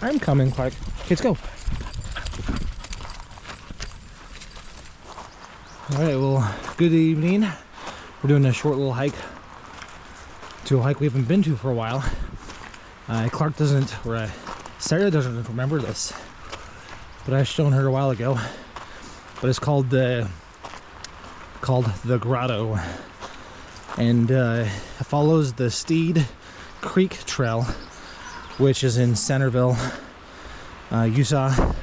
I'm coming, Clark. Let's go. All right, well, good evening. We're doing a short little hike to a hike we haven't been to for a while. Clark doesn't, or Sarah doesn't remember this, but I shown her a while ago. But it's called the Grotto, and it follows the Steed Creek Trail, which is in Centerville, Utah.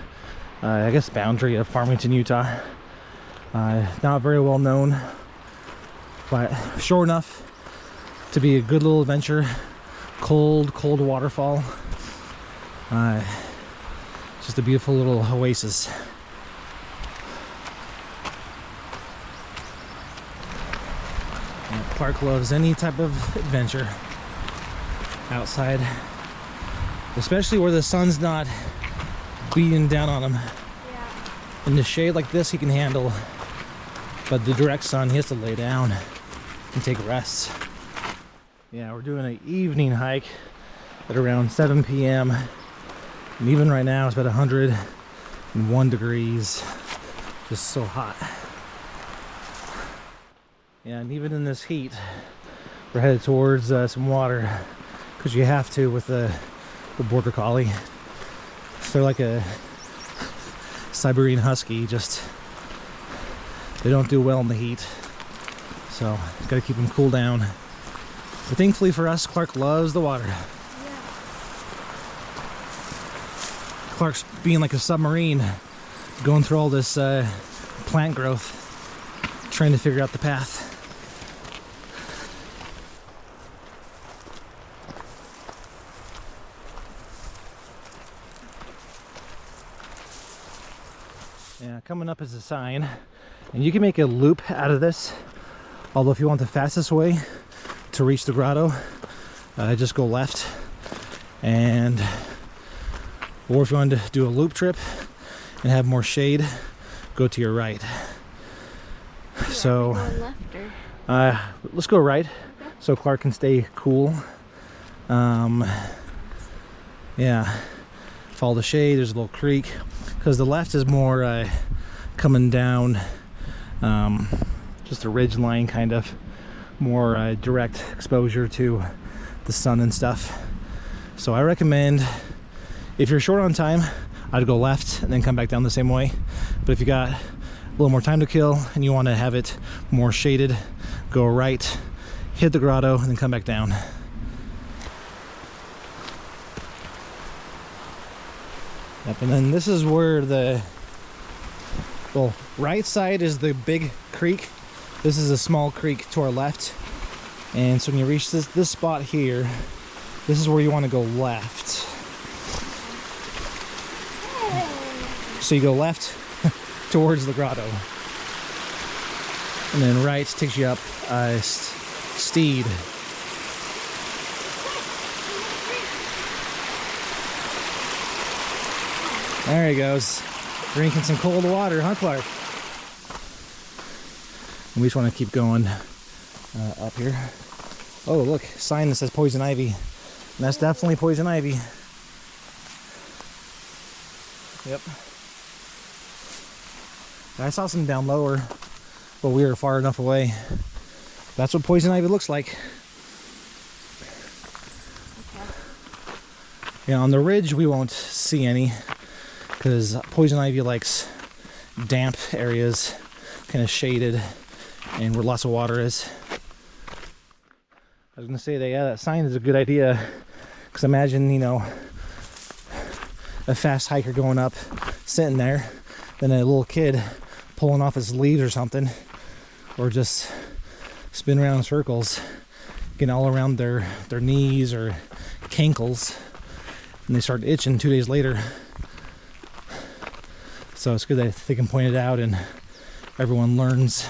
I guess boundary of Farmington, Utah. Not very well known, but short enough to be a good little adventure. Cold waterfall. Just a beautiful little oasis. And Clark loves any type of adventure outside, especially where the sun's not beating down on him. Yeah. In the shade like this he can handle, but the direct sun he has to lay down and take rests. Yeah, we're doing an evening hike at around 7 p.m. and even right now it's about 101 degrees. Just so hot. Yeah, and even in this heat we're headed towards some water, because you have to with the border collie. So they're like a Siberian husky, just they don't do well in the heat, so gotta keep them cool down. But thankfully for us, Clark loves the water. Yeah. Clark's being like a submarine, going through all this plant growth, trying to figure out the path. Yeah, coming up is a sign, and you can make a loop out of this. Although if you want the fastest way to reach the grotto, just go left, and or if you want to do a loop trip and have more shade, go to your right. Yeah, so let's go right, okay, so Clark can stay cool. Yeah, follow the shade. There's a little creek, because the left is more coming down, just a ridge line, kind of more direct exposure to the sun and stuff. So I recommend, if you're short on time, I'd go left and then come back down the same way. But if you got a little more time to kill and you want to have it more shaded, go right, hit the grotto, and then come back down. Yep, and then this is where the, well, right side is the big creek. This is a small creek to our left. And so when you reach this spot here, this is where you want to go left. So you go left towards the grotto. And then right takes you up Steed. There he goes, drinking some cold water, huh, Clark? And we just want to keep going up here. Oh, look, sign that says poison ivy. And that's definitely poison ivy. Yep. I saw some down lower, but we were far enough away. That's what poison ivy looks like. Okay. Yeah, on the ridge we won't see any, because poison ivy likes damp areas, kind of shaded, and where lots of water is. I was gonna say that, yeah, that sign is a good idea, because imagine, you know, a fast hiker going up, sitting there, then a little kid pulling off his leaves or something, or just spin around in circles, getting all around their knees or cankles, and they start itching 2 days later. So it's good that they can point it out and everyone learns.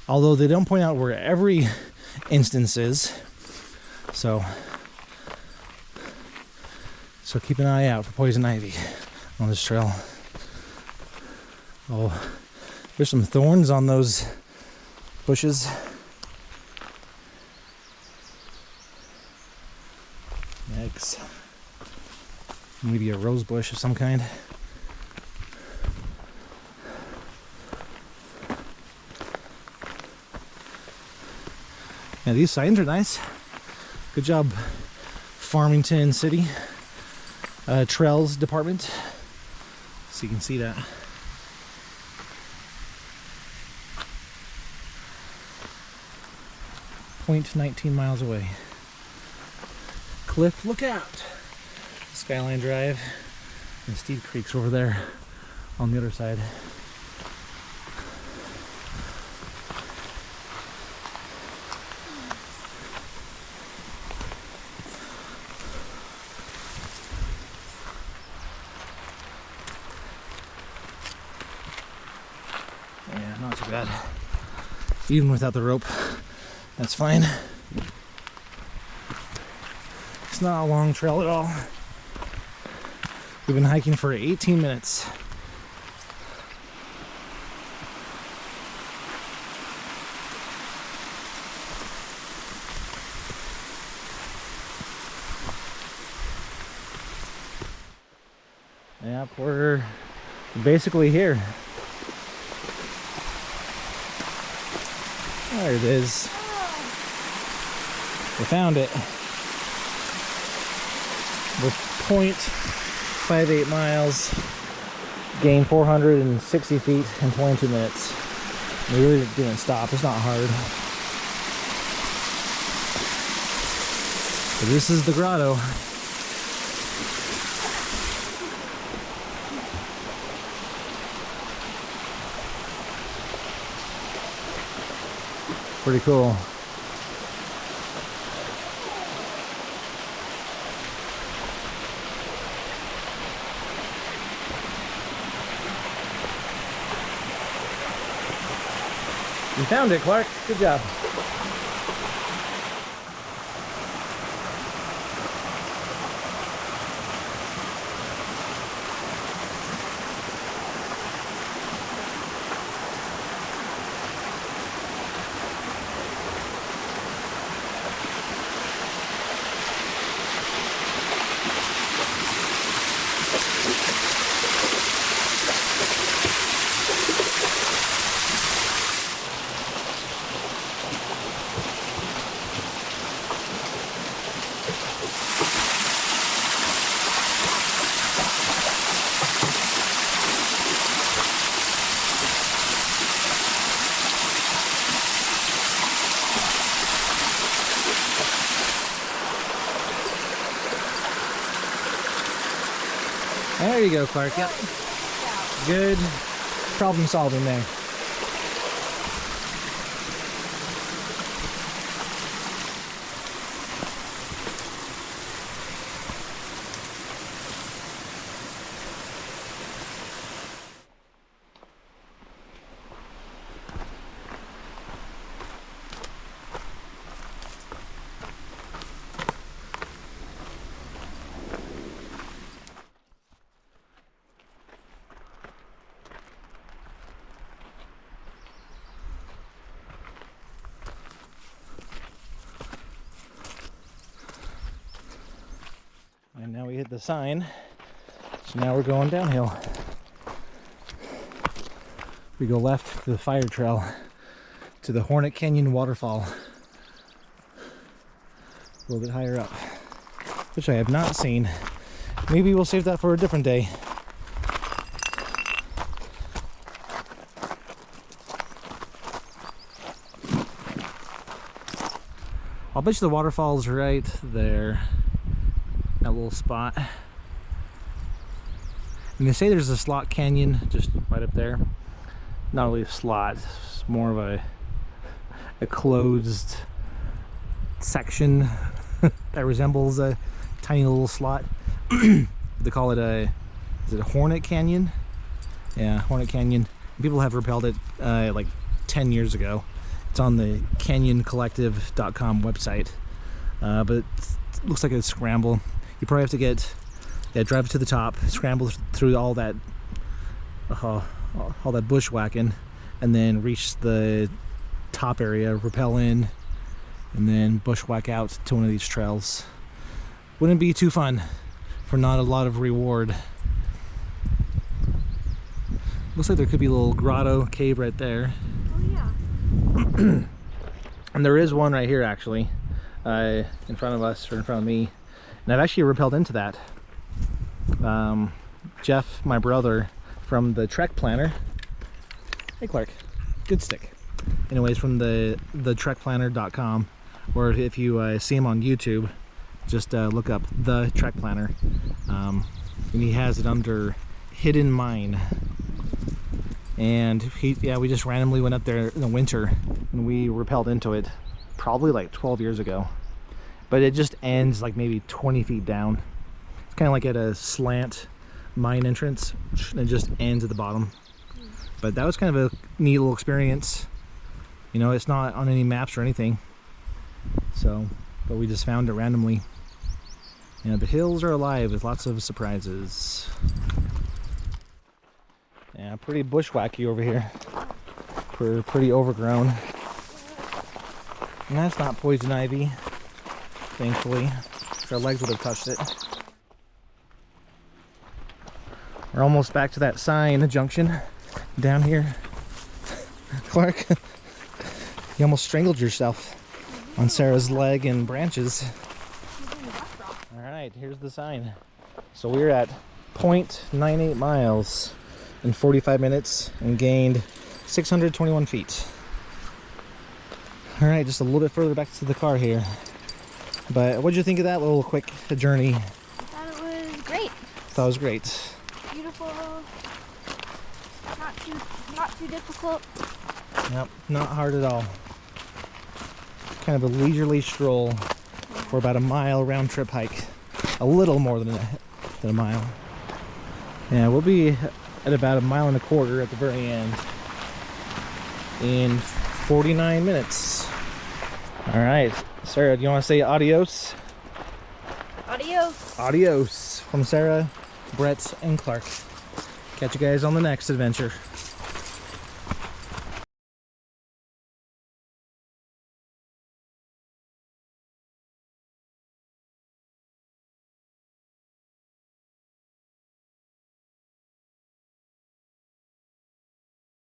Although they don't point out where every instance is. So keep an eye out for poison ivy on this trail. Oh, there's some thorns on those bushes. Yeah, Yikes. Maybe a rose bush of some kind. Yeah, these signs are nice. Good job, Farmington City Trails Department. So you can see that. Point 19 miles away. Cliff Lookout. Skyline Drive. And Steep Creek's over there on the other side. Yeah, not too bad. Even without the rope, that's fine. It's not a long trail at all. We've been hiking for 18 minutes. Yep, we're basically here. There it is. We found it. We're 0.58 miles, gained 460 feet in 22 minutes. We really didn't stop. It's not hard. But this is the grotto. Pretty cool. You found it, Clark. Good job. There you go, Clark. Yep. Good problem solving there. And now we hit the sign, so now we're going downhill. We go left to the fire trail to the Hornet Canyon waterfall, a little bit higher up, which I have not seen. Maybe we'll save that for a different day. I'll bet you the waterfall's right there. That little spot. And they say there's a slot canyon just right up there. Not really a slot, it's more of a closed section that resembles a tiny little slot. They call it is it a Hornet Canyon? Yeah, Hornet Canyon. People have repelled it like 10 years ago. It's on the canyoncollective.com website. But it looks like a scramble. You probably have to drive to the top, scramble through all that bushwhacking, and then reach the top area, rappel in, and then bushwhack out to one of these trails. wouldn't be too fun for not a lot of reward. Looks like there could be a little grotto cave right there. Oh yeah. And there is one right here actually, in front of us, or in front of me. And I've actually rappelled into that. Jeff, my brother, from the Trek Planner. Hey Clark, good stick. Anyways, from the trekplanner.com, or if you see him on YouTube, just look up the Trek Planner. And he has it under Hidden Mine. And we just randomly went up there in the winter and we rappelled into it probably like 12 years ago. But it just ends like maybe 20 feet down. It's kind of like at a slant mine entrance, and it just ends at the bottom. But that was kind of a neat little experience. You know, it's not on any maps or anything. So, but we just found it randomly. You know, the hills are alive with lots of surprises. Yeah, pretty bushwhacky over here. We're pretty overgrown. And that's not poison ivy, thankfully. Our legs would have touched it. We're almost back to that sign junction down here. Clark, you almost strangled yourself on Sarah's leg and branches. Alright, here's the sign. So we're at 0.98 miles in 45 minutes and gained 621 feet. Alright, just a little bit further back to the car here. But what did you think of that little quick journey? I thought it was great. Thought it was great. Beautiful. Not too difficult. Yep, not hard at all. Kind of a leisurely stroll for about a mile round trip hike. A little more than a mile. Yeah, we'll be at about 1.25 miles at the very end in 49 minutes. All right, Sarah, do you want to say adios? Adios. Adios from Sarah, Brett, and Clark. Catch you guys on the next adventure.